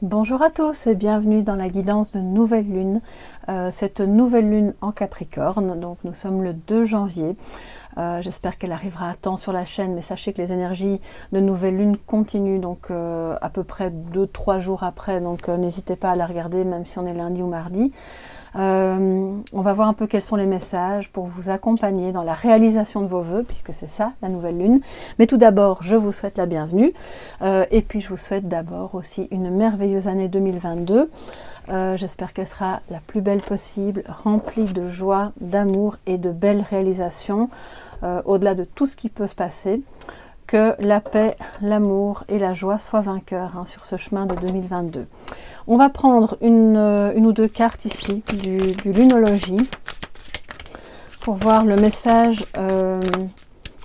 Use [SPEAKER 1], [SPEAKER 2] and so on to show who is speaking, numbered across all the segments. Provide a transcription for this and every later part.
[SPEAKER 1] Bonjour à tous et bienvenue dans la guidance de nouvelle lune. Cette nouvelle lune en Capricorne, donc nous sommes le 2 janvier. J'espère qu'elle arrivera à temps sur la chaîne, mais sachez que les énergies de nouvelle lune continuent donc à peu près 2-3 jours après, donc n'hésitez pas à la regarder même si on est lundi ou mardi. On va voir un peu quels sont les messages pour vous accompagner dans la réalisation de vos vœux, puisque c'est ça la nouvelle lune. Mais tout d'abord, je vous souhaite la bienvenue et puis je vous souhaite d'abord aussi une merveilleuse année 2022. J'espère qu'elle sera la plus belle possible, remplie de joie, d'amour et de belles réalisations, au-delà de tout ce qui peut se passer. Que la paix, l'amour et la joie soient vainqueurs sur ce chemin de 2022. On va prendre une ou deux cartes ici du lunologie pour voir le message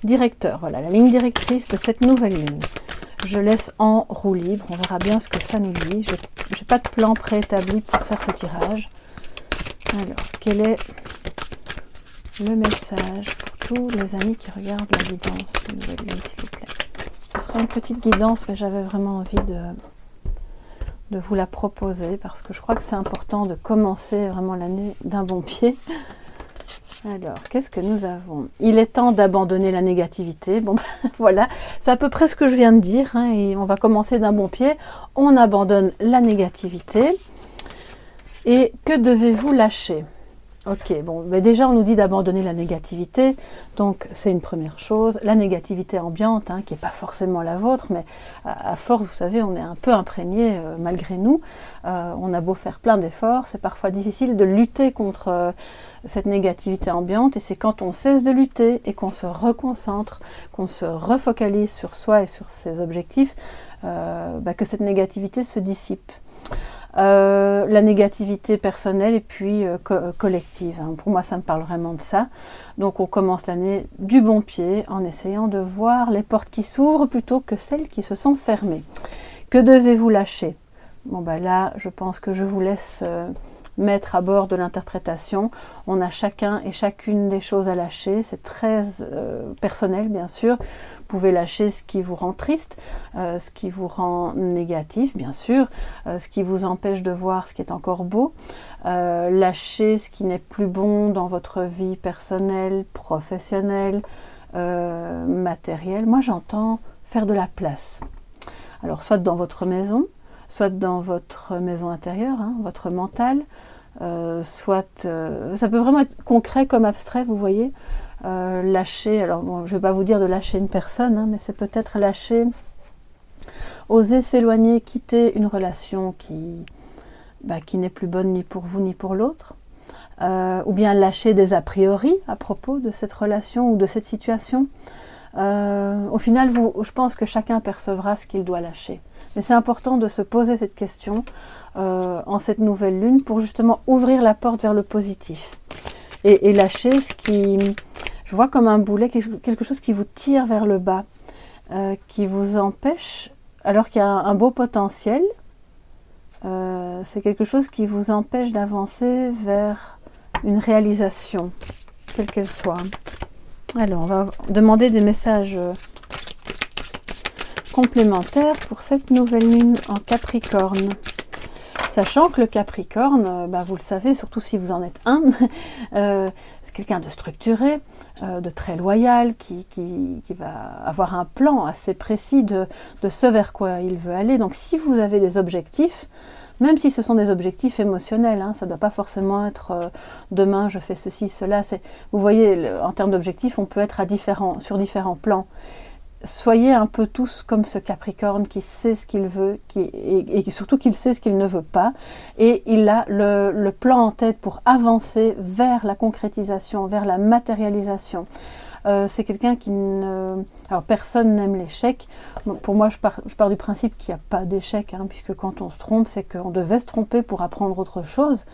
[SPEAKER 1] directeur, voilà, la ligne directrice de cette nouvelle lune. Je laisse en roue libre, on verra bien ce que ça nous dit. Je n'ai pas de plan préétabli pour faire ce tirage. Alors, quel est le message pour tous les amis qui regardent la guidance de nouvelle lune, s'il vous plaît? Ce sera une petite guidance, mais j'avais vraiment envie de vous la proposer parce que je crois que c'est important de commencer vraiment l'année d'un bon pied. Alors, qu'est-ce que nous avons? Il est temps d'abandonner la négativité. Bon, voilà, c'est à peu près ce que je viens de dire, et on va commencer d'un bon pied. On abandonne la négativité. Et que devez-vous lâcher? Ok, bon, mais déjà on nous dit d'abandonner la négativité, donc c'est une première chose. La négativité ambiante, qui n'est pas forcément la vôtre, mais à force, vous savez, on est un peu imprégné malgré nous. On a beau faire plein d'efforts, c'est parfois difficile de lutter contre cette négativité ambiante, et c'est quand on cesse de lutter et qu'on se reconcentre, qu'on se refocalise sur soi et sur ses objectifs, que cette négativité se dissipe. La négativité personnelle et puis collective. Pour moi, ça me parle vraiment de ça. Donc, on commence l'année du bon pied en essayant de voir les portes qui s'ouvrent plutôt que celles qui se sont fermées. Que devez-vous lâcher? Bon, là, je pense que je vous laisse mettre à bord de l'interprétation. On a chacun et chacune des choses à lâcher. C'est très personnel, bien sûr. Vous pouvez lâcher ce qui vous rend triste, ce qui vous rend négatif, bien sûr, ce qui vous empêche de voir ce qui est encore beau, lâcher ce qui n'est plus bon dans votre vie personnelle, professionnelle, matérielle. Moi, j'entends faire de la place. Alors, soit dans votre maison, soit dans votre maison intérieure, votre mental, soit... ça peut vraiment être concret comme abstrait, vous voyez. Lâcher, alors bon, je ne vais pas vous dire de lâcher une personne, mais c'est peut-être lâcher, oser s'éloigner, quitter une relation qui n'est plus bonne ni pour vous ni pour l'autre, ou bien lâcher des a priori à propos de cette relation ou de cette situation. Au final, je pense que chacun percevra ce qu'il doit lâcher. Mais c'est important de se poser cette question en cette nouvelle lune pour justement ouvrir la porte vers le positif et lâcher ce qui... Je vois comme un boulet, quelque chose qui vous tire vers le bas, qui vous empêche, alors qu'il y a un beau potentiel, c'est quelque chose qui vous empêche d'avancer vers une réalisation, quelle qu'elle soit. Alors, on va demander des messages complémentaires pour cette nouvelle lune en Capricorne. Sachant que le Capricorne, vous le savez, surtout si vous en êtes un, c'est quelqu'un de structuré, de très loyal, qui va avoir un plan assez précis de ce vers quoi il veut aller. Donc si vous avez des objectifs, même si ce sont des objectifs émotionnels, ça ne doit pas forcément être demain je fais ceci, cela. Vous voyez, en termes d'objectifs, on peut être sur différents plans. Soyez un peu tous comme ce Capricorne qui sait ce qu'il veut et surtout qu'il sait ce qu'il ne veut pas. Et il a le plan en tête pour avancer vers la concrétisation, vers la matérialisation. C'est quelqu'un qui ne... Alors, personne n'aime l'échec. Pour moi, je pars du principe qu'il n'y a pas d'échec, puisque quand on se trompe, c'est qu'on devait se tromper pour apprendre autre chose.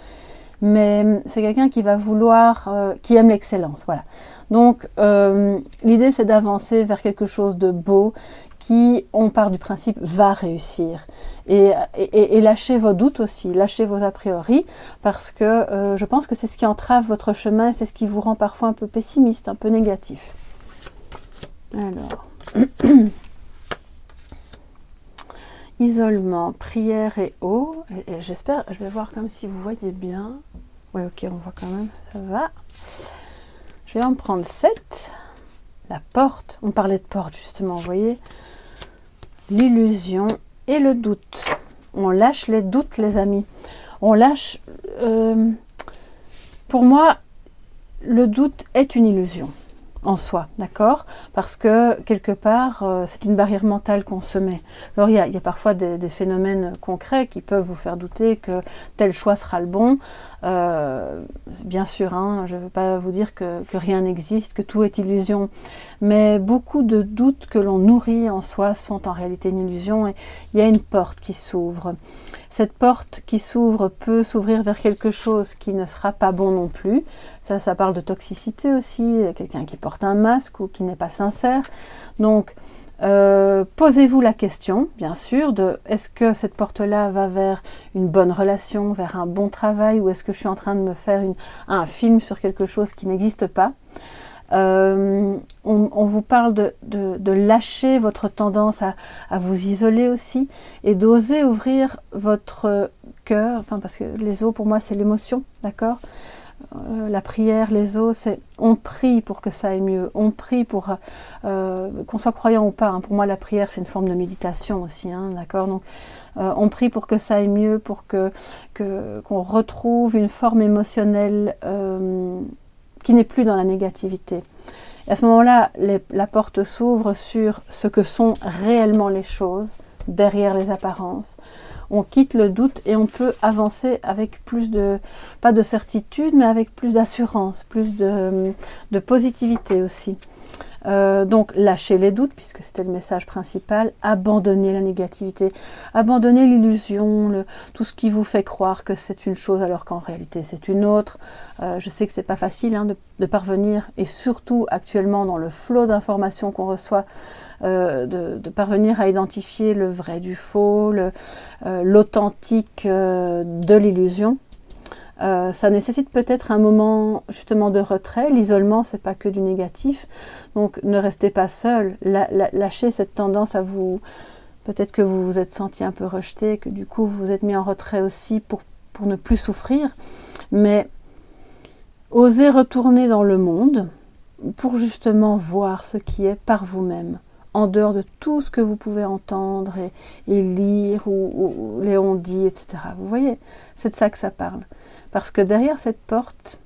[SPEAKER 1] Mais c'est quelqu'un qui va vouloir, qui aime l'excellence, voilà. Donc, l'idée, c'est d'avancer vers quelque chose de beau qui, on part du principe, va réussir. Et lâchez vos doutes aussi, lâchez vos a priori, parce que je pense que c'est ce qui entrave votre chemin, c'est ce qui vous rend parfois un peu pessimiste, un peu négatif. Alors... isolement, prière et eau. Et j'espère, je vais voir comme si vous voyez bien. Oui, ok, on voit quand même, ça va. Je vais en prendre 7. La porte, on parlait de porte justement, vous voyez. L'illusion et le doute. On lâche les doutes, les amis. On lâche... pour moi, le doute est une illusion en soi, d'accord? Parce que quelque part, c'est une barrière mentale qu'on se met. Alors il y a parfois des phénomènes concrets qui peuvent vous faire douter que tel choix sera le bon. Bien sûr, hein, je ne veux pas vous dire que rien n'existe, que tout est illusion, mais beaucoup de doutes que l'on nourrit en soi sont en réalité une illusion, et il y a une porte qui s'ouvre. Cette porte qui s'ouvre peut s'ouvrir vers quelque chose qui ne sera pas bon non plus. Ça parle de toxicité aussi, quelqu'un qui porte un masque ou qui n'est pas sincère. Donc, posez-vous la question, bien sûr, de est-ce que cette porte-là va vers une bonne relation, vers un bon travail, ou est-ce que je suis en train de me faire un film sur quelque chose qui n'existe pas? On vous parle de lâcher votre tendance à vous isoler aussi, et d'oser ouvrir votre cœur, enfin, parce que les os pour moi c'est l'émotion, d'accord? La prière, les os, c'est on prie pour que ça aille mieux, on prie pour qu'on soit croyant ou pas, hein. Pour moi la prière c'est une forme de méditation aussi, hein, d'accord? Donc on prie pour que ça aille mieux, pour qu'on retrouve une forme émotionnelle qui n'est plus dans la négativité. Et à ce moment-là, la porte s'ouvre sur ce que sont réellement les choses, derrière les apparences. On quitte le doute et on peut avancer avec plus de, pas de certitude, mais avec plus d'assurance, plus de positivité aussi. Donc lâcher les doutes, puisque c'était le message principal, abandonner la négativité, abandonner l'illusion, tout ce qui vous fait croire que c'est une chose alors qu'en réalité c'est une autre. Je sais que c'est pas facile, hein, de parvenir, et surtout actuellement dans le flot d'informations qu'on reçoit, de parvenir à identifier le vrai du faux, l'authentique de l'illusion. Ça nécessite peut-être un moment justement de retrait. L'isolement, c'est pas que du négatif. Donc ne restez pas seul. Lâchez cette tendance à vous... Peut-être que vous vous êtes senti un peu rejeté, que du coup vous vous êtes mis en retrait aussi pour ne plus souffrir. Mais osez retourner dans le monde pour justement voir ce qui est par vous-même, en dehors de tout ce que vous pouvez entendre et lire, ou les on-dit, etc. Vous voyez, c'est de ça que ça parle. Parce que derrière cette porte,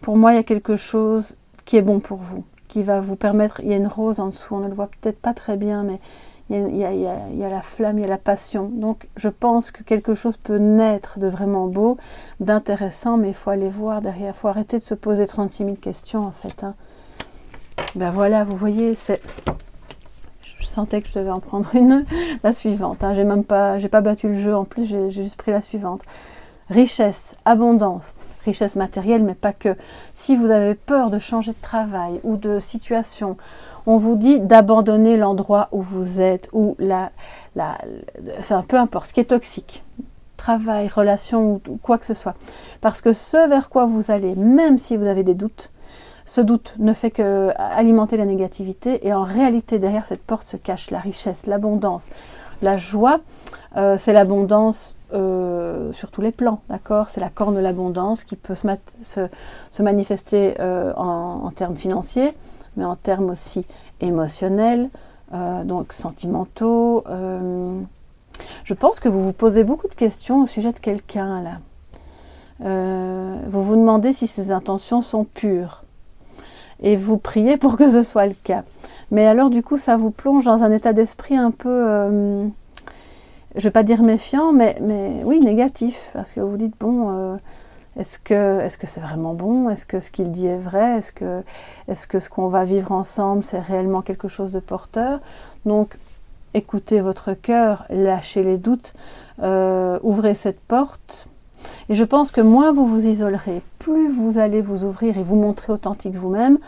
[SPEAKER 1] pour moi, il y a quelque chose qui est bon pour vous, qui va vous permettre... Il y a une rose en dessous, on ne le voit peut-être pas très bien, mais il y a la flamme, il y a la passion. Donc, je pense que quelque chose peut naître de vraiment beau, d'intéressant, mais il faut aller voir derrière. Il faut arrêter de se poser 36 000 questions, en fait. Hein. Ben voilà, vous voyez, c'est... Je sentais que je devais en prendre une, la suivante. Hein. J'ai pas battu le jeu, en plus, j'ai juste pris la suivante. Richesse, abondance, richesse matérielle, mais pas que. Si vous avez peur de changer de travail ou de situation, on vous dit d'abandonner l'endroit où vous êtes, ou enfin, peu importe, ce qui est toxique, travail, relation, ou quoi que ce soit. Parce que ce vers quoi vous allez, même si vous avez des doutes, ce doute ne fait qu'alimenter la négativité, et en réalité, derrière cette porte se cache la richesse, l'abondance, la joie. C'est l'abondance sur tous les plans, d'accord? C'est la corne de l'abondance qui peut se manifester en termes financiers, mais en termes aussi émotionnels, donc sentimentaux. Je pense que vous vous posez beaucoup de questions au sujet de quelqu'un, là. Vous vous demandez si ses intentions sont pures. Et vous priez pour que ce soit le cas. Mais alors, du coup, ça vous plonge dans un état d'esprit un peu... je ne vais pas dire méfiant, mais oui, négatif. Parce que vous vous dites, bon, est-ce que c'est vraiment bon? Est-ce que ce qu'il dit est vrai? Est-ce que ce qu'on va vivre ensemble, c'est réellement quelque chose de porteur? Donc, écoutez votre cœur, lâchez les doutes, ouvrez cette porte. Et je pense que moins vous vous isolerez, plus vous allez vous ouvrir et vous montrer authentique vous-même,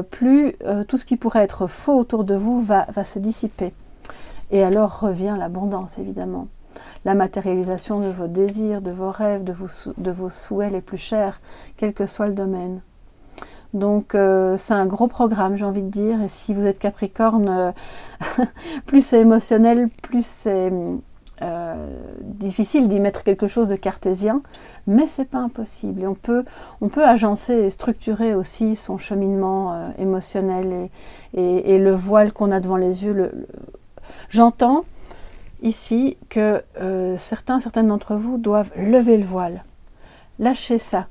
[SPEAKER 1] plus tout ce qui pourrait être faux autour de vous va se dissiper. Et alors revient l'abondance, évidemment. La matérialisation de vos désirs, de vos rêves, de vos souhaits les plus chers, quel que soit le domaine. Donc c'est un gros programme, j'ai envie de dire. Et si vous êtes Capricorne, plus c'est émotionnel, plus c'est difficile d'y mettre quelque chose de cartésien, mais c'est pas impossible. Et on peut agencer et structurer aussi son cheminement émotionnel et le voile qu'on a devant les yeux. J'entends ici que certaines d'entre vous doivent lever le voile. Lâchez ça.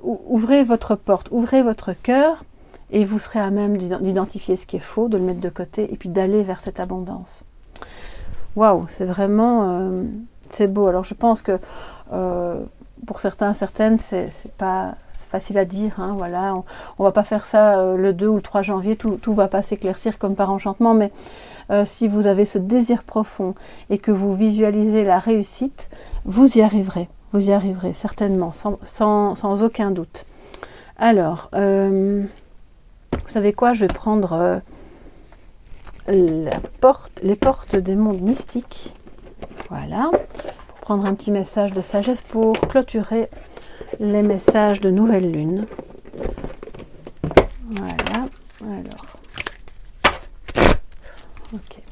[SPEAKER 1] Ouvrez votre porte, ouvrez votre cœur et vous serez à même d'identifier ce qui est faux, de le mettre de côté et puis d'aller vers cette abondance. Waouh, c'est vraiment c'est beau. Alors je pense que pour certaines, c'est pas facile à dire. Hein, voilà, on va pas faire ça le 2 ou le 3 janvier, tout va pas s'éclaircir comme par enchantement, mais si vous avez ce désir profond et que vous visualisez la réussite, vous y arriverez. Vous y arriverez certainement, sans aucun doute. Alors, vous savez quoi? Je vais prendre les portes des mondes mystiques. Voilà, pour prendre un petit message de sagesse pour clôturer les messages de nouvelle lune. Voilà, alors. Ok.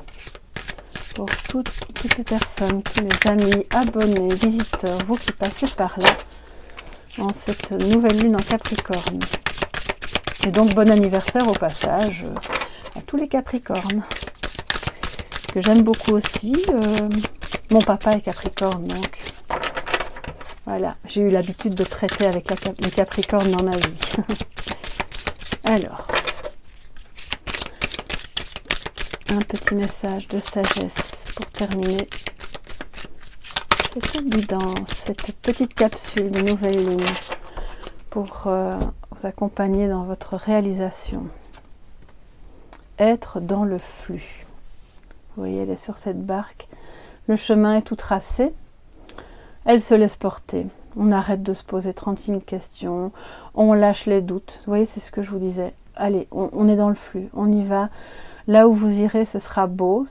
[SPEAKER 1] Pour toutes les personnes, tous les amis, abonnés, visiteurs, vous qui passez par là, en cette nouvelle lune en Capricorne. Et donc bon anniversaire au passage à tous les Capricornes, que j'aime beaucoup aussi. Mon papa est Capricorne, donc voilà, j'ai eu l'habitude de traiter avec les Capricornes dans ma vie. Alors, un petit message de sagesse pour terminer cette guidance, cette petite capsule de nouvelle lune pour vous accompagner dans votre réalisation. Être dans le flux. Vous voyez, elle est sur cette barque. Le chemin est tout tracé. Elle se laisse porter. On arrête de se poser 36 000 questions. On lâche les doutes. Vous voyez, c'est ce que je vous disais. Allez, on est dans le flux. On y va. Là où vous irez, ce sera beau.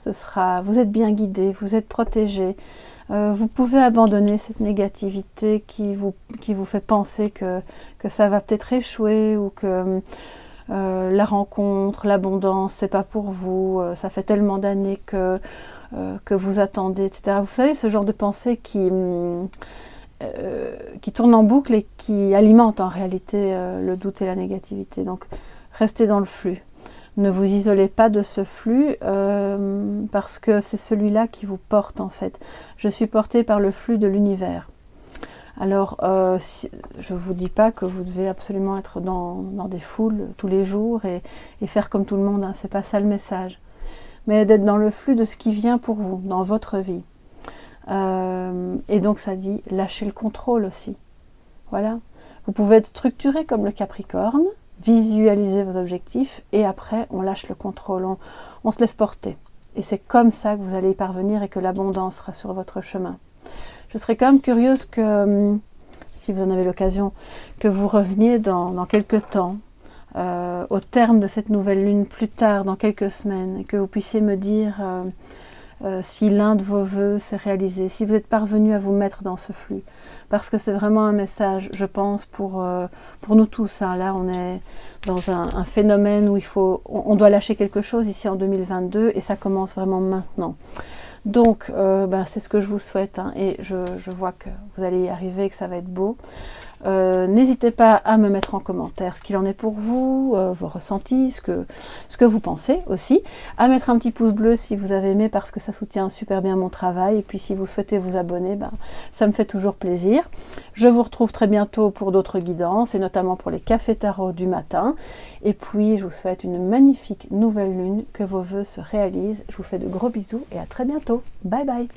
[SPEAKER 1] Vous êtes bien guidé. Vous êtes protégé. Vous pouvez abandonner cette négativité qui vous fait penser que ça va peut-être échouer ou que la rencontre, l'abondance, c'est pas pour vous. Ça fait tellement d'années que vous attendez, etc. Vous savez, ce genre de pensée qui tourne en boucle et qui alimente en réalité le doute et la négativité. Donc, restez dans le flux. Ne vous isolez pas de ce flux parce que c'est celui-là qui vous porte en fait. Je suis portée par le flux de l'univers. Alors, je ne vous dis pas que vous devez absolument être dans des foules tous les jours et faire comme tout le monde, hein, c'est pas ça le message. Mais d'être dans le flux de ce qui vient pour vous, dans votre vie. Et donc ça dit, lâchez le contrôle aussi. Voilà. Vous pouvez être structuré comme le Capricorne, visualiser vos objectifs et après on lâche le contrôle, on se laisse porter. Et c'est comme ça que vous allez y parvenir et que l'abondance sera sur votre chemin. Je serais quand même curieuse que, si vous en avez l'occasion, que vous reveniez dans quelques temps, au terme de cette nouvelle lune, plus tard, dans quelques semaines, et que vous puissiez me dire si l'un de vos vœux s'est réalisé, si vous êtes parvenu à vous mettre dans ce flux. Parce que c'est vraiment un message, je pense, pour nous tous. Hein. Là, on est dans un phénomène où on doit lâcher quelque chose ici en 2022 et ça commence vraiment maintenant. Donc, c'est ce que je vous souhaite hein, et je vois que vous allez y arriver, que ça va être beau. N'hésitez pas à me mettre en commentaire ce qu'il en est pour vous, vos ressentis, ce que vous pensez aussi. À mettre un petit pouce bleu si vous avez aimé parce que ça soutient super bien mon travail. Et puis si vous souhaitez vous abonner, ça me fait toujours plaisir. Je vous retrouve très bientôt pour d'autres guidances et notamment pour les cafés tarot du matin. Et puis je vous souhaite une magnifique nouvelle lune, que vos vœux se réalisent. Je vous fais de gros bisous et à très bientôt. Bye bye.